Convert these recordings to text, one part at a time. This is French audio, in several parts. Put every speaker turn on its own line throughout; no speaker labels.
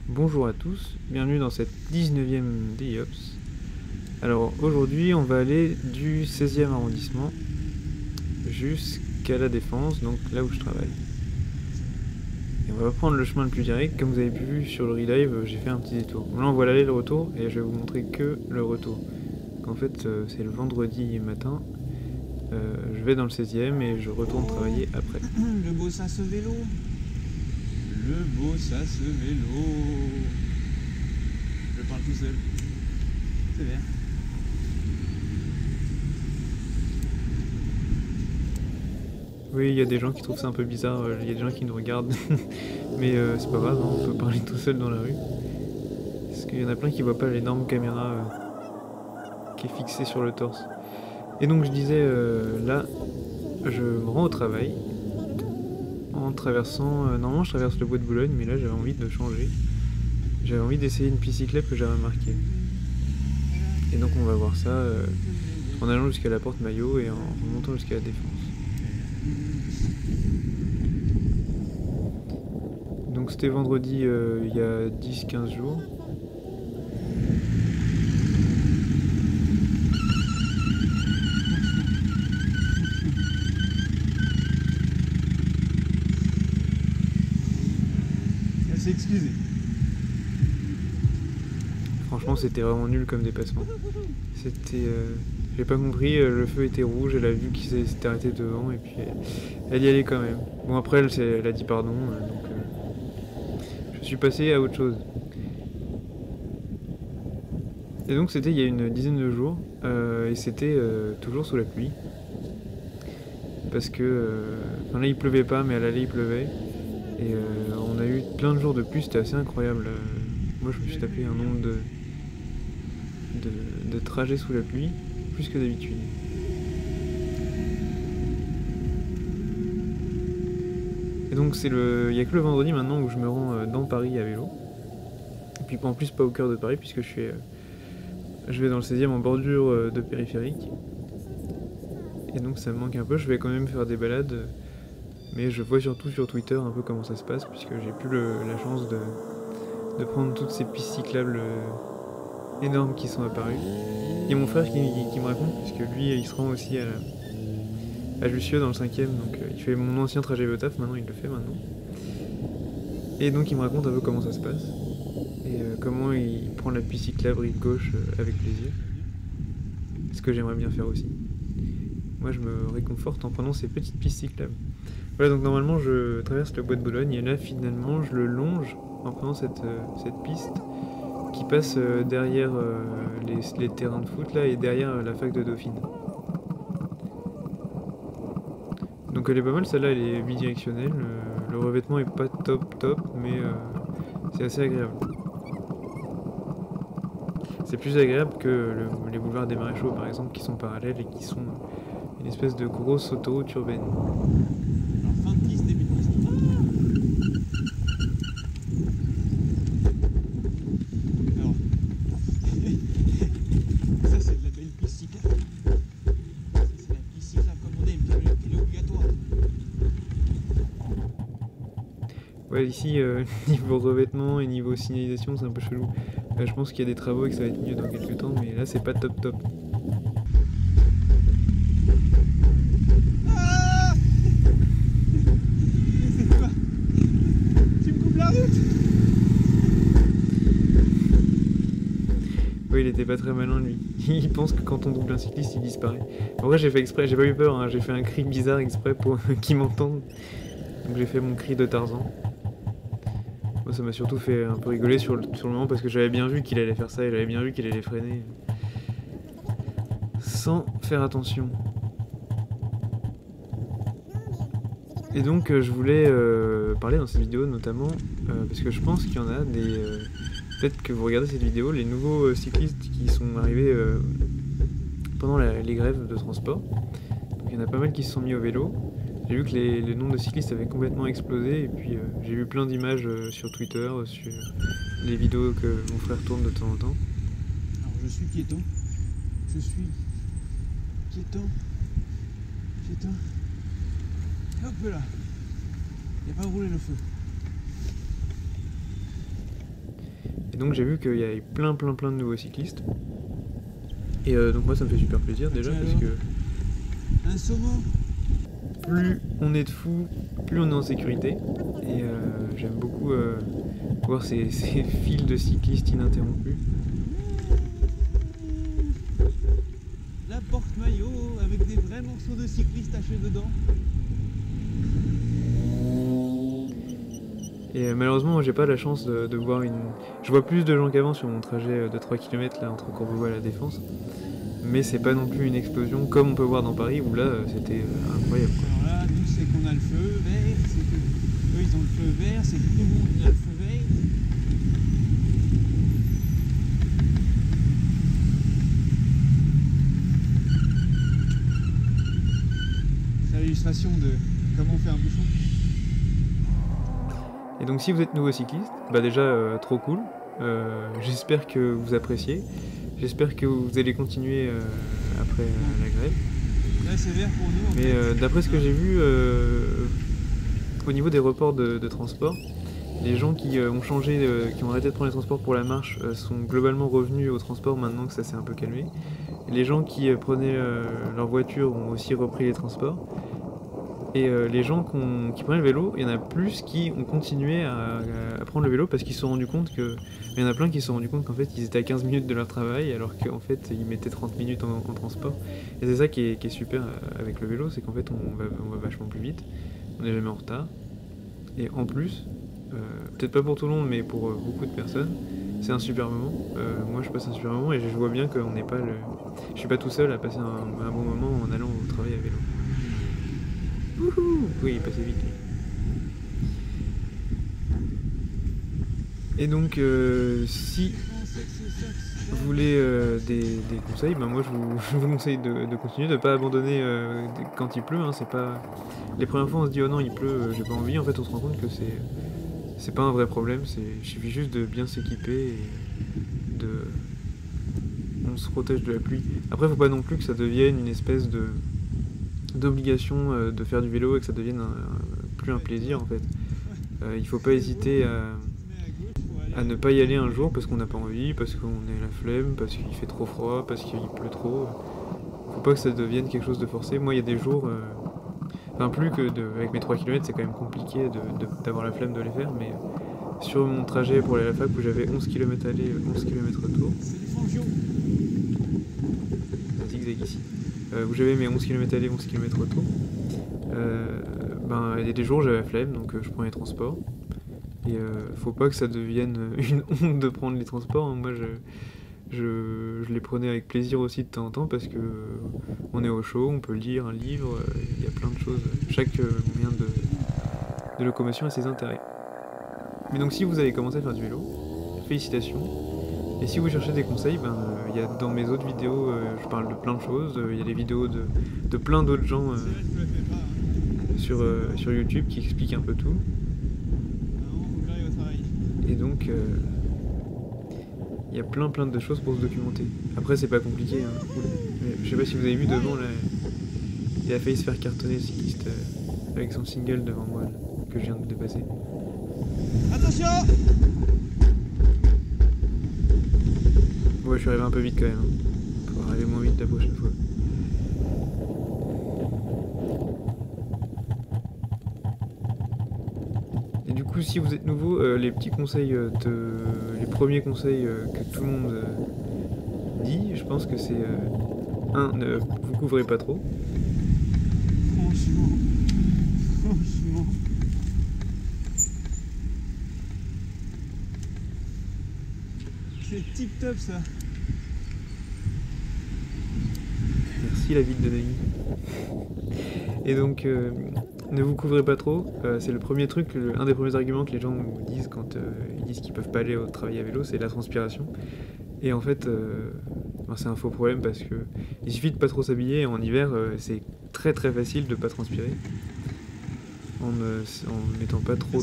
Bonjour à tous, bienvenue dans cette 19e DIOPS. Alors aujourd'hui on va aller du 16e arrondissement jusqu'à la Défense, donc là où je travaille. Et on va prendre le chemin le plus direct, comme vous avez pu vu sur le relive, j'ai fait un petit détour. Là on voit l'aller et le retour, et je vais vous montrer que le retour. En fait c'est le vendredi matin, je vais dans le 16e et je retourne travailler après.
Le beau ça ce vélo. Le beau ça ce vélo. Je parle tout seul. C'est bien.
Oui, il y a des gens qui trouvent ça un peu bizarre, il y a des gens qui nous regardent, mais c'est pas grave, hein, on peut parler tout seul dans la rue. Parce qu'il y en a plein qui voient pas l'énorme caméra qui est fixée sur le torse. Et donc je disais, là, je me rends au travail, en traversant, normalement je traverse le bois de Boulogne, mais là j'avais envie de changer. J'avais envie d'essayer une piste cyclable que j'avais remarquée. Et donc on va voir ça en allant jusqu'à la porte Maillot et en remontant jusqu'à la Défense. Donc c'était vendredi il y a 10-15 jours.
Elle s'est excusée.
Franchement c'était vraiment nul comme dépassement. C'était... j'ai pas compris, le feu était rouge, elle a vu qu'il s'était arrêté devant et puis elle y allait quand même. Bon après elle a dit pardon, donc je suis passé à autre chose. Et donc c'était il y a une dizaine de jours, et c'était toujours sous la pluie. Parce que, enfin là il pleuvait pas, mais à l'aller il pleuvait. Et on a eu plein de jours de pluie, c'était assez incroyable. Moi je me suis tapé un nombre de trajets sous la pluie, plus que d'habitude. Et donc il n'y a que le vendredi maintenant où je me rends dans Paris à vélo. Et puis en plus pas au cœur de Paris puisque je vais dans le 16e en bordure de périphérique. Et donc ça me manque un peu, je vais quand même faire des balades. Mais je vois surtout sur Twitter un peu comment ça se passe puisque j'ai plus la chance de prendre toutes ces pistes cyclables énormes qui sont apparues. Il y a mon frère qui me raconte puisque lui il se rend aussi à Jussieu dans le 5e, donc il fait mon ancien trajet au taf, maintenant il le fait maintenant. Et donc il me raconte un peu comment ça se passe et comment il prend la piste cyclable rive gauche avec plaisir. Ce que j'aimerais bien faire aussi. Moi je me réconforte en prenant ces petites pistes cyclables. Voilà, donc normalement je traverse le bois de Boulogne et là finalement je le longe en prenant cette piste qui passe derrière les terrains de foot là et derrière la fac de Dauphine. Donc elle est pas mal, celle-là elle est bidirectionnelle, le revêtement est pas top mais c'est assez agréable. C'est plus agréable que les boulevards des Maréchaux par exemple qui sont parallèles et qui sont une espèce de grosse autoroute urbaine.
Alors fin de piste, début de piste. Alors. Ça c'est de la belle piste cyclable. Ça c'est la piste cyclable comme on aime, qui est obligatoire.
Ouais, ici, niveau revêtement et niveau signalisation, c'est un peu chelou. Je pense qu'il y a des travaux et que ça va être mieux dans quelques temps, mais là, c'est pas top.
Ah c'est quoi? Tu me coupes la route?
Oui, il était pas très malin, lui. Il pense que quand on double un cycliste, il disparaît. En vrai, j'ai fait exprès, j'ai pas eu peur, hein. J'ai fait un cri bizarre exprès pour qu'ils m'entendent. Donc j'ai fait mon cri de Tarzan. Moi, ça m'a surtout fait un peu rigoler sur le moment parce que j'avais bien vu qu'il allait faire ça et j'avais bien vu qu'il allait freiner. Sans faire attention. Et donc je voulais parler dans cette vidéo notamment parce que je pense qu'il y en a des... peut-être que vous regardez cette vidéo, les nouveaux cyclistes qui sont arrivés pendant les grèves de transport. Donc il y en a pas mal qui se sont mis au vélo. J'ai vu que le nombre de cyclistes avait complètement explosé et puis j'ai vu plein d'images sur Twitter, sur les vidéos que mon frère tourne de temps en temps.
Alors je suis piéton. Je suis piéton. Hop là. Il n'y a pas roulé le feu.
Et donc j'ai vu qu'il y avait plein de nouveaux cyclistes. Et donc moi ça me fait super plaisir déjà parce que
un saumon.
Plus on est de fous, plus on est en sécurité. Et j'aime beaucoup voir ces files de cyclistes ininterrompus.
La porte-maillot avec des vrais morceaux de cyclistes tachés dedans.
Et malheureusement, j'ai pas la chance de voir une... Je vois plus de gens qu'avant sur mon trajet de 3 km là, entre Courbevoie et la Défense. Mais c'est pas non plus une explosion comme on peut voir dans Paris où là c'était incroyable.
Alors là, nous c'est qu'on a le feu vert, c'est que eux ils ont le feu vert, c'est que tout le monde a le feu vert. C'est l'illustration de comment on fait un bouchon.
Et donc si vous êtes nouveau cycliste, bah déjà trop cool. J'espère que vous appréciez. J'espère que vous allez continuer après la grève.
Là c'est vert pour nous.
Mais d'après ce que j'ai vu, au niveau des reports de transport, les gens qui ont changé, qui ont arrêté de prendre les transports pour la marche sont globalement revenus au transport maintenant que ça s'est un peu calmé. Les gens qui prenaient leur voiture ont aussi repris les transports. Et les gens qui prennent le vélo, il y en a plus qui ont continué à prendre le vélo parce qu'ils se sont rendus compte que... Il y en a plein qui se sont rendus compte qu'en fait ils étaient à 15 minutes de leur travail alors qu'en fait ils mettaient 30 minutes en transport. Et c'est ça qui est super avec le vélo, c'est qu'en fait on va vachement plus vite, on n'est jamais en retard. Et en plus, peut-être pas pour tout le monde mais pour beaucoup de personnes, c'est un super moment. Moi je passe un super moment et je vois bien qu'on n'est pas le... Je suis pas tout seul à passer un bon moment en allant au travail à vélo. Wouhou! Oui, il passait vite lui. Et donc si vous voulez des conseils, ben moi je vous conseille de continuer, de ne pas abandonner quand il pleut. Hein, c'est pas... Les premières fois on se dit oh non il pleut, j'ai pas envie, en fait on se rend compte que c'est pas un vrai problème, il suffit juste de bien s'équiper et on se protège de la pluie. Après faut pas non plus que ça devienne une espèce d'obligation de faire du vélo et que ça devienne plus un plaisir en fait. Il faut pas hésiter à ne pas y aller un jour parce qu'on n'a pas envie, parce qu'on est la flemme, parce qu'il fait trop froid, parce qu'il pleut trop. Faut pas que ça devienne quelque chose de forcé. Moi il y a des jours, enfin plus que avec mes 3 km c'est quand même compliqué d'avoir la flemme de les faire, mais sur mon trajet pour aller à la fac où j'avais 11 km aller, 11 km retour, ça zigzag ici, où j'avais mes 11 km aller, 11 km retour, ben il y a des jours où j'avais la flemme donc je prends les transports. Et faut pas que ça devienne une honte de prendre les transports. Hein. Moi je les prenais avec plaisir aussi de temps en temps parce que on est au chaud, on peut lire un livre, il y a plein de choses. Chaque moyen de locomotion a ses intérêts. Mais donc si vous avez commencé à faire du vélo, félicitations. Et si vous cherchez des conseils, ben il y a dans mes autres vidéos, je parle de plein de choses. Il y a des vidéos de plein d'autres gens sur YouTube qui expliquent un peu tout. Et donc, il y a plein de choses pour se documenter. Après, c'est pas compliqué. Hein. Je sais pas si vous avez vu devant, là, il a failli se faire cartonner le cycliste avec son single devant moi, là, que je viens de dépasser.
Attention!
Ouais, je suis arrivé un peu vite quand même. Hein. Faut arriver moins vite la prochaine fois. Si vous êtes nouveau, les petits conseils, les premiers conseils que tout le monde dit, je pense que c'est 1. Ne vous couvrez pas trop.
Franchement. C'est tip top ça.
Merci la ville de Neuilly. Et donc ne vous couvrez pas trop, c'est le premier truc, un des premiers arguments que les gens nous disent quand ils disent qu'ils peuvent pas aller au travail à vélo, c'est la transpiration. Et en fait, c'est un faux problème parce que il suffit de pas trop s'habiller. En hiver, c'est très facile de pas transpirer. En ne mettant pas trop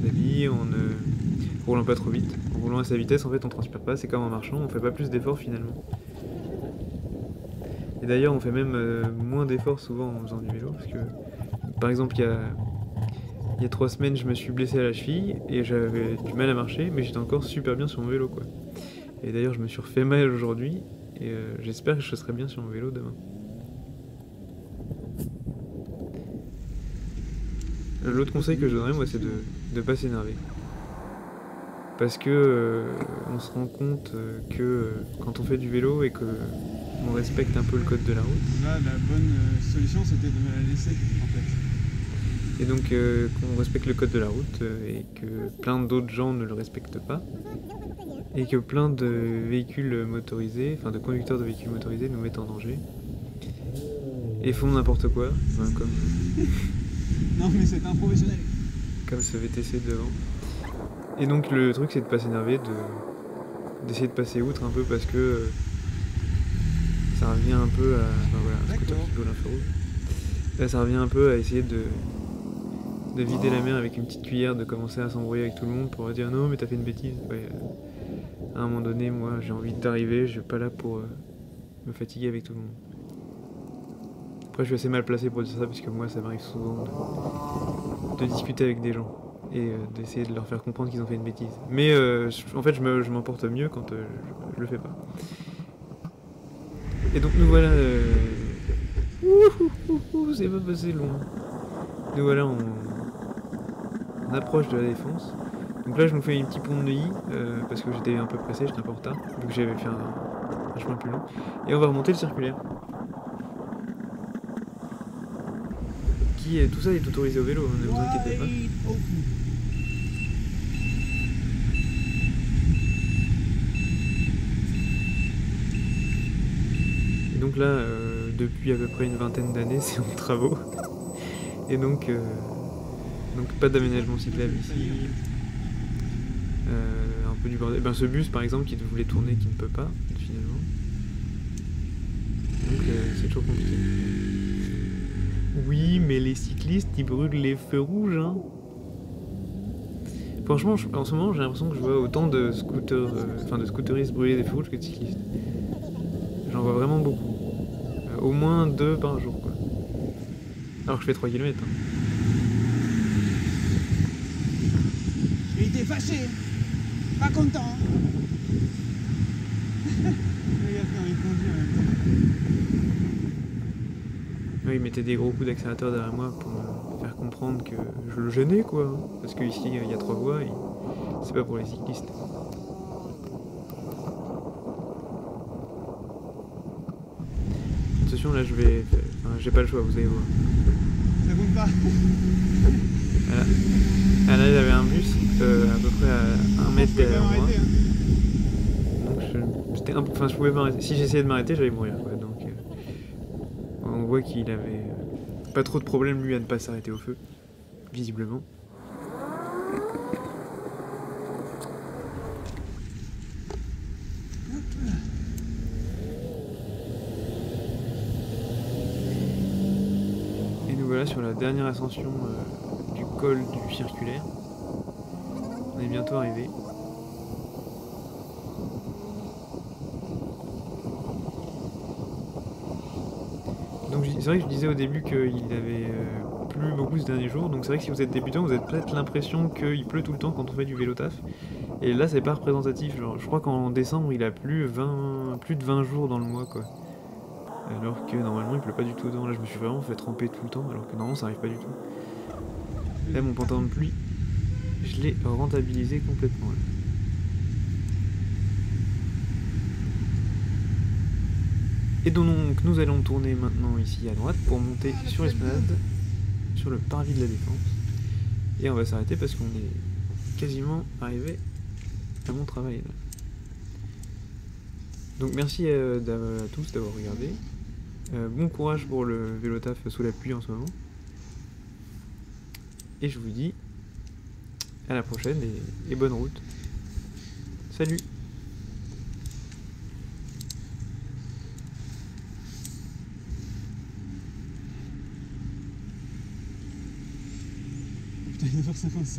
d'habits, en ne roulant pas trop vite. En roulant à sa vitesse, en fait, on transpire pas. C'est comme en marchant, on fait pas plus d'efforts finalement. Et d'ailleurs, on fait même moins d'efforts souvent en faisant du vélo parce que, par exemple, il il y a 3 semaines, je me suis blessé à la cheville et j'avais du mal à marcher, mais j'étais encore super bien sur mon vélo, quoi. Et d'ailleurs, je me suis refait mal aujourd'hui et j'espère que je serai bien sur mon vélo demain. L'autre conseil que je donnerais, moi, c'est de ne pas s'énerver. Parce que on se rend compte que quand on fait du vélo et que on respecte un peu le code de la route.
Là, la bonne solution, c'était de me la laisser, en fait.
Et donc, qu'on respecte le code de la route et que plein d'autres gens ne le respectent pas. Et que plein de véhicules motorisés, enfin de conducteurs de véhicules motorisés nous mettent en danger. Et font n'importe quoi, enfin, comme...
Non, mais c'est un professionnel.
Comme ce VTC devant. Et donc le truc c'est de pas s'énerver, d'essayer de passer outre un peu parce que ça revient un peu à... Enfin voilà, un scooter qui vole un feu rouge. Là ça revient un peu à essayer de vider la mer avec une petite cuillère, de commencer à s'embrouiller avec tout le monde pour dire non mais t'as fait une bêtise. Ouais, à un moment donné moi j'ai envie d'arriver, je suis pas là pour me fatiguer avec tout le monde. Après je suis assez mal placé pour dire ça parce que moi ça m'arrive souvent de discuter avec des gens et d'essayer de leur faire comprendre qu'ils ont fait une bêtise. Mais en fait je m'en porte mieux quand je le fais pas. Et donc nous voilà... c'est pas passé loin. Nous voilà on approche de la Défense. Donc là je nous fais un petit pont de Neuilly parce que j'étais un peu pressé, j'étais un peu en retard, vu que j'avais fait un chemin plus long. Et on va remonter le circulaire. Tout ça est autorisé au vélo, ne vous inquiétez pas. Et donc là, depuis à peu près une vingtaine d'années, c'est en travaux. Et donc pas d'aménagement cyclable ici. Un peu du bordel. Ben, ce bus par exemple qui voulait tourner, qui ne peut pas, finalement. Donc c'est toujours compliqué. Oui, mais les cyclistes, ils brûlent les feux rouges, hein. Franchement, en ce moment, j'ai l'impression que je vois autant de scooteristes brûler des feux rouges que de cyclistes. J'en vois vraiment beaucoup. Au moins 2 par jour, quoi. Alors que je fais 3 km. Hein.
Il était fâché, pas content. Regarde quand il conduit en même temps.
Oui, il mettait des gros coups d'accélérateur derrière moi pour me faire comprendre que je le gênais, quoi. Parce qu'ici, il y a 3 voies et c'est pas pour les cyclistes. Attention, là, j'ai pas le choix, vous allez voir.
Ça compte pas.
Voilà. Ah, là, il y avait un bus à peu près à 1 mètre derrière moi. Donc, je pouvais pas m'arrêter. Si j'essayais de m'arrêter, j'allais mourir, quoi. Donc, on voit qu'il avait pas trop de problème, lui, à ne pas s'arrêter au feu, visiblement. Et nous voilà sur la dernière ascension du col du circulaire. On est bientôt arrivé. Donc c'est vrai que je disais au début qu'il avait plu beaucoup ces derniers jours, donc c'est vrai que si vous êtes débutant, vous avez peut-être l'impression qu'il pleut tout le temps quand on fait du vélo taf. Et là c'est pas représentatif, genre, je crois qu'en décembre il a plu plus de 20 jours dans le mois, quoi. Alors que normalement il pleut pas du tout dedans. Là je me suis vraiment fait tremper tout le temps, alors que normalement ça arrive pas du tout. Là mon pantalon de pluie, je l'ai rentabilisé complètement. Là. Et donc nous allons tourner maintenant ici à droite pour monter sur l'esplanade, sur le parvis de la Défense. Et on va s'arrêter parce qu'on est quasiment arrivé à mon travail là. Donc merci à tous d'avoir regardé. Bon courage pour le vélo taf sous la pluie en ce moment. Et je vous dis à la prochaine et bonne route. Salut!
Putain, il est 9h55.